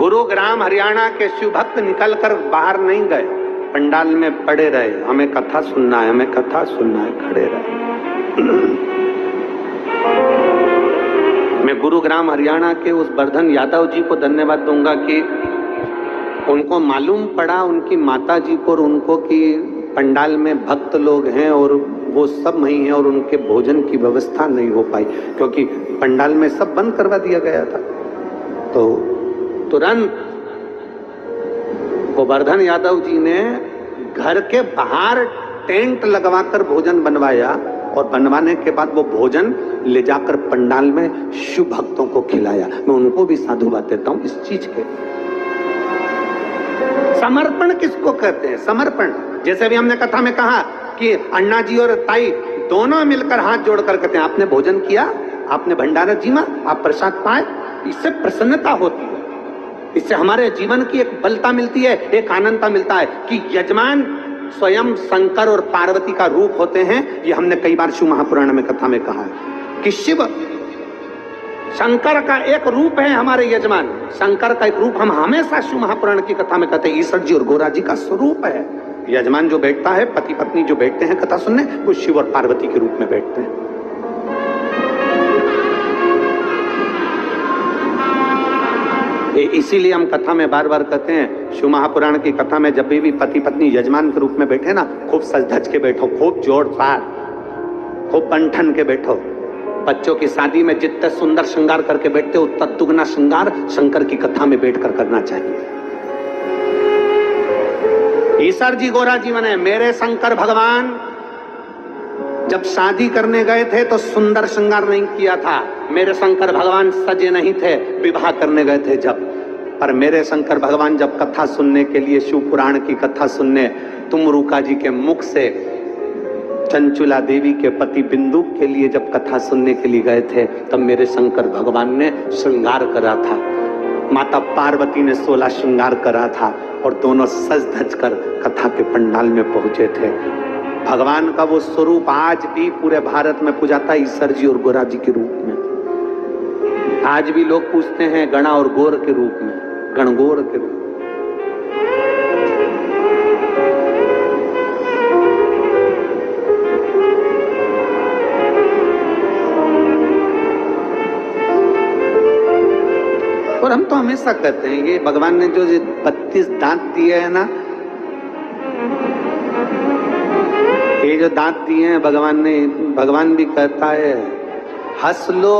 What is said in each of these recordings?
गुरुग्राम हरियाणा के शिव भक्त निकलकर बाहर नहीं गए, पंडाल में पड़े रहे, हमें कथा सुनना है, हमें कथा सुनना है, खड़े रहे। मैं गुरुग्राम हरियाणा के उस वर्धन यादव जी को धन्यवाद दूंगा कि उनको मालूम पड़ा उनकी माता जी को और उनको कि पंडाल में भक्त लोग हैं और वो सब नहीं है और उनके भोजन की व्यवस्था नहीं हो पाई, क्योंकि पंडाल में सब बंद करवा दिया गया था। तो तुरंत गोवर्धन यादव जी ने घर के बाहर टेंट लगवाकर भोजन बनवाया और बनवाने के बाद वो भोजन ले जाकर पंडाल में शिव भक्तों को खिलाया। मैं उनको भी साधुवाद देता हूं इस चीज के। समर्पण किसको कहते हैं? समर्पण, जैसे अभी हमने कथा में कहा कि अन्ना जी और ताई दोनों मिलकर हाथ जोड़कर कहते हैं आपने भोजन किया, आपने भंडारा जीमा, आप प्रसाद पाए, इससे प्रसन्नता होती है, इससे हमारे जीवन की एक बलता मिलती है, एक आनंदता मिलता है कि यजमान स्वयं शंकर और पार्वती का रूप होते हैं। ये हमने कई बार शिव महापुराण में कथा में कहा है कि शिव शंकर का एक रूप है, हमारे यजमान शंकर का एक रूप हम हमेशा शिव महापुराण की कथा में कहते हैं ईश्वर जी और गोरा जी का स्वरूप है। यजमान जो बैठता है, पति पत्नी जो बैठते हैं कथा सुनने, वो शिव और पार्वती के रूप में बैठते हैं। इसीलिए हम कथा में बार बार कहते हैं, शिव महापुराण की कथा में जब भी पति पत्नी यजमान के रूप में बैठे ना, खूब सज धज के बैठो, खूब जोरदार, खूब बंठन के बैठो। बच्चों की शादी में जितना सुंदर श्रृंगार करके बैठते हो उतना दुगना श्रृंगार शंकर की कथा में बैठकर करना चाहिए। ईश्वर जी गोरा जीवन है। मेरे शंकर भगवान जब शादी करने गए थे तो सुंदर श्रृंगार नहीं किया था, मेरे शंकर भगवान सजे नहीं थे, विवाह करने गए थे जब। पर मेरे शंकर भगवान जब कथा सुनने के लिए, शिव पुराण की कथा सुनने तुमरुका जी के मुख से चंचुला देवी के पति बिंदु के लिए जब कथा सुनने के लिए गए थे, तब मेरे शंकर भगवान ने श्रृंगार करा था। माता पार्वती ने 16 श्रृंगार करा था और दोनों सज धज कर कथा के पंडाल में पहुंचे थे। भगवान का वो स्वरूप आज भी पूरे भारत में पूजाता है, ईश्वर जी और गोरा जी के रूप में। आज भी लोग पूछते हैं गणा और गोर के रूप में, गणगोर के रूप में। और हम तो हमेशा कहते हैं ये भगवान ने जो 32 दांत दिए हैं ना, ये जो दांत दिए हैं भगवान ने, भगवान भी कहता है हंस लो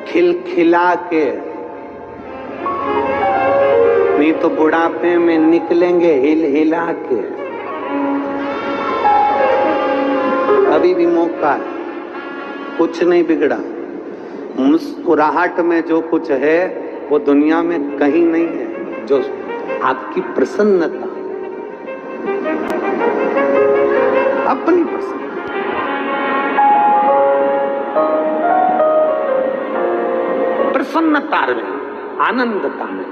खिलखिला के, नहीं तो बुढ़ापे में निकलेंगे हिल हिला के। अभी भी मौका है, कुछ नहीं बिगड़ा। मुस्कुराहट में जो कुछ है वो दुनिया में कहीं नहीं है, जो आपकी प्रसन्नता, अपनी प्रसन्नता, प्रसन्नता में, आनंदता में।